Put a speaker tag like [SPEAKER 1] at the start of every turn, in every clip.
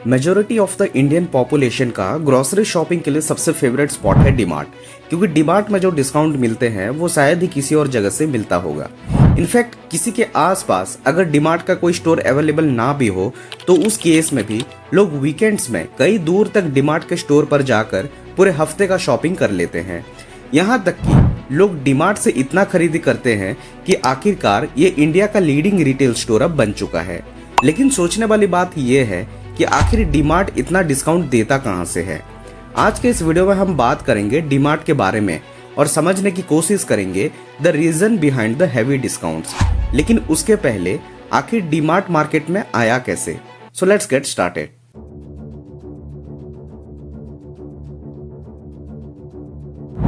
[SPEAKER 1] Majority of the Indian population का grocery shopping के लिए सबसे फेवरेट स्पॉट है डीमार्ट, क्योंकि डीमार्ट में जो डिस्काउंट मिलते हैं वो शायद ही किसी और जगह से मिलता होगा। इनफैक्ट किसी के आसपास अगर डीमार्ट का कोई स्टोर अवेलेबल ना भी हो तो उस केस में भी लोग वीकेंड्स में कई दूर तक डीमार्ट के स्टोर पर जाकर पूरे हफ्ते का शॉपिंग कर लेते हैं। यहाँ तक कि लोग डीमार्ट से इतना खरीदी करते हैं कि आखिरकार ये इंडिया का लीडिंग रिटेल स्टोर अब बन चुका है। लेकिन सोचने वाली बात यह है कि आखिर डीमार्ट इतना डिस्काउंट देता कहां से है। आज के इस वीडियो में हम बात करेंगे डीमार्ट के बारे में और समझने की कोशिश करेंगे the reason behind the heavy discounts. लेकिन उसके पहले आखिर डीमार्ट मार्केट में आया कैसे। So let's get started.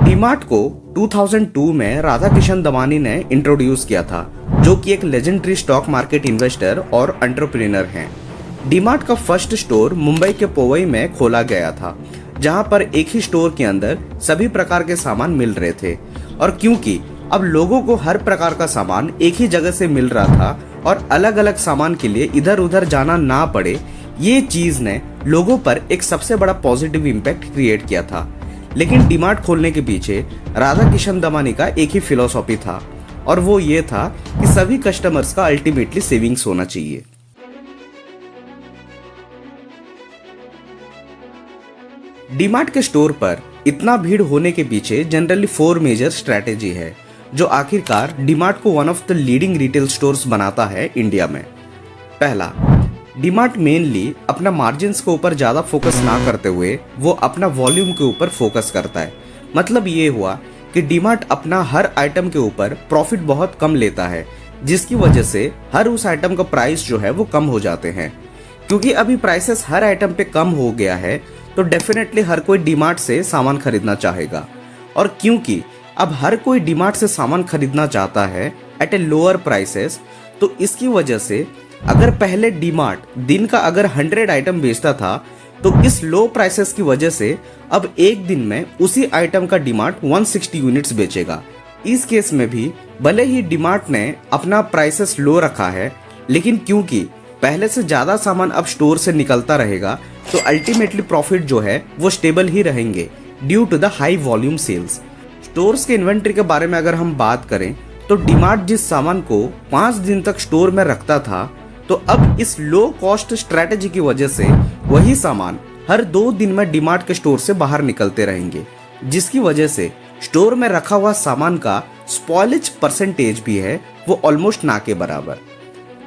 [SPEAKER 1] DMart को 2002 में राधा किशन दमानी ने इंट्रोड्यूस किया था, जो कि एक लेजेंडरी स्टॉक मार्केट इन्वेस्टर और एंटरप्रेन्योर हैं। डीमार्ट का फर्स्ट स्टोर मुंबई के पोवई में खोला गया था, जहां पर एक ही स्टोर के अंदर सभी प्रकार के सामान मिल रहे थे। और क्योंकि अब लोगों को हर प्रकार का सामान एक ही जगह से मिल रहा था और अलग अलग सामान के लिए इधर उधर जाना ना पड़े, ये चीज ने लोगों पर एक सबसे बड़ा पॉजिटिव इम्पैक्ट क्रिएट किया था। लेकिन डीमार्ट खोलने के पीछे राधा किशन दमानी का एक ही फिलॉसफी था, और वो ये था कि सभी कस्टमर्स का अल्टीमेटली सेविंग्स होना चाहिए। डीमार्ट के स्टोर पर इतना भीड़ होने के पीछे जनरली 4 मेजर स्ट्रैटेजी है, जो आखिरकार डीमार्ट को one of the leading retail stores बनाता है इंडिया में। पहला, डीमार्ट मेनली अपना मार्जिन्स के ऊपर ज्यादा फोकस ना करते हुए वो अपना वॉल्यूम के ऊपर फोकस करता है। मतलब ये हुआ कि डीमार्ट अपना हर आइटम के ऊपर प्रॉफिट बहुत कम लेता है, जिसकी वजह से हर उस आइटम का प्राइस जो है वो कम हो जाते हैं। क्योंकि अभी प्राइसेस हर आइटम पे कम हो गया है तो डेफिनेटली हर कोई डीमार्ट से सामान खरीदना चाहेगा। और क्योंकि अब हर कोई डीमार्ट से सामान खरीदना चाहता है एट ए लोअर प्राइसेस, तो इसकी वजह से अगर पहले डीमार्ट दिन का अगर 100 आइटम बेचता था, तो इस लो प्राइसेस की वजह से अब एक दिन में उसी आइटम का डीमार्ट 160 यूनिट्स बेचेगा। इस केस में भी भले ही डीमार्ट ने अपना प्राइसेस लो रखा है, लेकिन क्योंकि पहले से ज्यादा सामान अब स्टोर से निकलता रहेगा, तो अल्टीमेटली प्रॉफिट जो है वो स्टेबल ही रहेंगे due to the high volume sales. Stores के इन्वेंट्री के बारे में अगर हम बात करें तो डीमार्ट जिस सामान को 5 दिन तक स्टोर में रखता था, तो अब इस लो कॉस्ट स्ट्रेटेजी की वजह से वही सामान हर 2 दिन में डीमार्ट के स्टोर से बाहर निकलते रहेंगे, जिसकी वजह से स्टोर में रखा हुआ सामान का स्पॉइलेज परसेंटेज भी है वो ऑलमोस्ट ना के बराबर।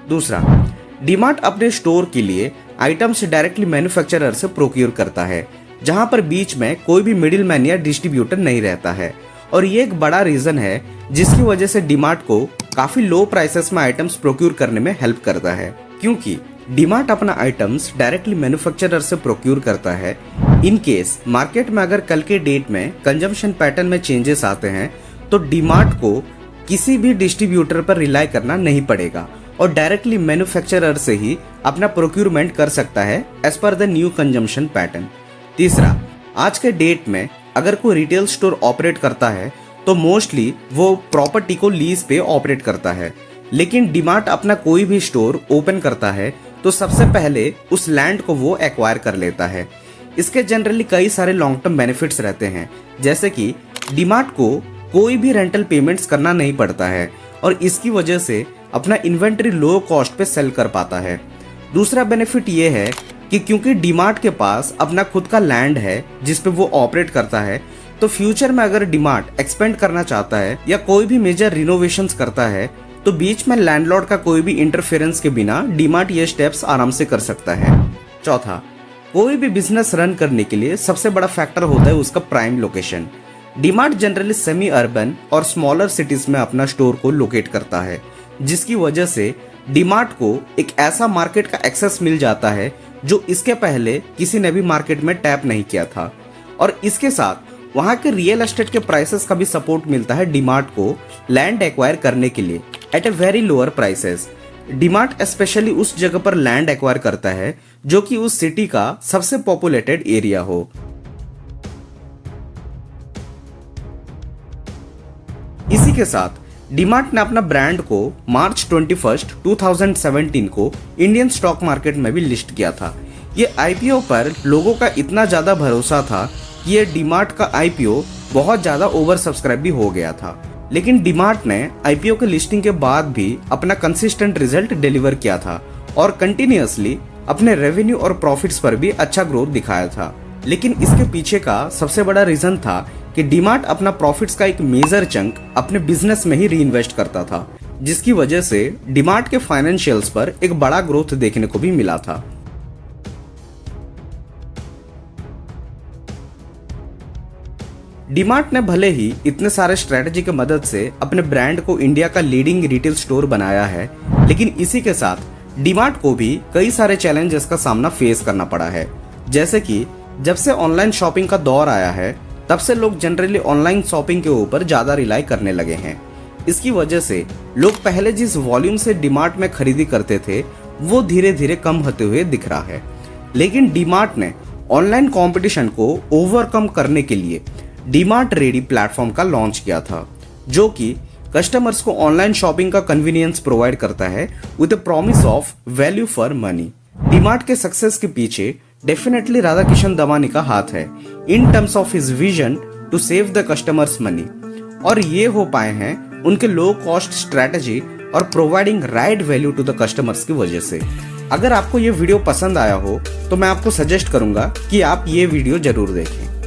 [SPEAKER 1] दूसरा, डीमार्ट अपने स्टोर के लिए आइटम्स डायरेक्टली मैन्युफैक्चरर से प्रोक्योर करता है, जहां पर बीच में कोई भी मिडिल मैन या डिस्ट्रीब्यूटर नहीं रहता है। और ये एक बड़ा रीजन है जिसकी वजह से डीमार्ट को काफी लो प्राइसेस में आइटम्स प्रोक्योर करने में हेल्प करता है। क्योंकि डीमार्ट अपना आइटम्स डायरेक्टली मैन्युफैक्चरर से प्रोक्योर करता है, इन केस मार्केट में अगर कल के डेट में कंजम्पशन पैटर्न में चेंजेस आते हैं तो डीमार्ट को किसी भी डिस्ट्रीब्यूटर पर रिलाई करना नहीं पड़ेगा और डायरेक्टली मैन्युफैक्चरर से ही अपना प्रोक्यूरमेंट कर सकता है as per the new consumption pattern. तीसरा, आज के डेट में अगर कोई रिटेल स्टोर ऑपरेट करता है तो मोस्टली वो प्रॉपर्टी को लीज पे ऑपरेट करता है। लेकिन डीमार्ट अपना कोई भी स्टोर ओपन करता है तो सबसे पहले उस लैंड को वो एक्वायर कर लेता है। इसके जनरली कई सारे लॉन्ग टर्म बेनिफिट्स रहते हैं, जैसे कि डीमार्ट को कोई भी रेंटल पेमेंट्स करना नहीं पड़ता है और इसकी वजह से अपना इन्वेंट्री लो कॉस्ट पे सेल कर पाता है। दूसरा बेनिफिट ये है कि क्योंकि डीमार्ट के पास अपना खुद का लैंड है जिस पे वो ऑपरेट करता है, तो फ्यूचर में अगर डीमार्ट एक्सपेंड करना चाहता है या कोई भी मेजर रिनोवेशंस करता है, तो बीच में लैंडलॉर्ड का कोई भी इंटरफेरेंस के बिना डीमार्ट ये स्टेप्स आराम से कर सकता है। चौथा, कोई भी बिजनेस रन करने के लिए सबसे बड़ा फैक्टर होता है उसका prime location. DMart generally semi urban और स्मॉलर सिटीज में अपना स्टोर को लोकेट करता है, जिसकी वजह से डीमार्ट को एक ऐसा मार्केट का एक्सेस मिल जाता है जो इसके पहले किसी ने भी मार्केट में टैप नहीं किया था। और इसके साथ वहां के रियल एस्टेट के प्राइसेस का भी सपोर्ट मिलता है डीमार्ट को लैंड एक्वायर करने के लिए at a very lower prices. DMart specially उस जगह पर लैंड एक्वायर करता है जो कि उस सिटी का सबसे पॉपुलेटेड एरिया हो। इसी के साथ डीमार्ट ने अपना ब्रांड को मार्च 21, 2017 को इंडियन स्टॉक मार्केट में भी लिस्ट किया था। ये आईपीओ पर लोगों का इतना ज़्यादा भरोसा था कि ये डीमार्ट का आईपीओ बहुत ज़्यादा ओवर सब्सक्राइब भी हो गया था। लेकिन डीमार्ट ने आईपीओ के लिस्टिंग के बाद भी अपना कंसिस्टेंट रिजल्ट डिलीवर किया था और कंटिन्यूअसली अपने रेवेन्यू और प्रॉफिट्स पर भी अच्छा ग्रोथ दिखाया था। लेकिन इसके पीछे का सबसे बड़ा रीजन था कि डीमार्ट अपना प्रॉफिट्स का एक मेजर चंक अपने बिजनेस में ही रीइन्वेस्ट करता था, जिसकी वजह से डीमार्ट के फाइनेंशियल्स पर एक बड़ा ग्रोथ देखने को भी मिला था। डीमार्ट ने भले ही इतने सारे स्ट्रेटजी की मदद से अपने ब्रांड को इंडिया का लीडिंग रिटेल स्टोर बनाया है, लेकिन इसी के साथ डीमार्ट को भी कई सारे चैलेंजेस का सामना फेस करना पड़ा है। जैसे कि जब से ऑनलाइन शॉपिंग का दौर आया है, तब से लोग जनरली ऑनलाइन शॉपिंग के ऊपर ज़्यादा रिलाई करने लगे हैं। इसकी वजह से लोग पहले जिस वॉल्यूम से डीमार्ट में खरीदी करते थे, वो धीरे धीरे कम होते हुए दिख रहा है। लेकिन डीमार्ट ने ऑनलाइन कंपटीशन को ओवरकम करने के लिए डीमार्ट रेडी प्लेटफॉर्म का लॉन्च किया था, जो कि कस्टमर्स को ऑनलाइन शॉपिंग का कन्वीनियंस प्रोवाइड करता है with the promise of value for money. DMart के सक्सेस के पीछे डेफिनेटली राधाकिशन दमानी का हाथ है in terms of his vision to save the customers money, और ये हो पाए हैं उनके लो कॉस्ट स्ट्रेटजी और providing right value to the customers की वजह से। अगर आपको ये वीडियो पसंद आया हो तो मैं आपको सजेस्ट करूंगा कि आप ये वीडियो जरूर देखें।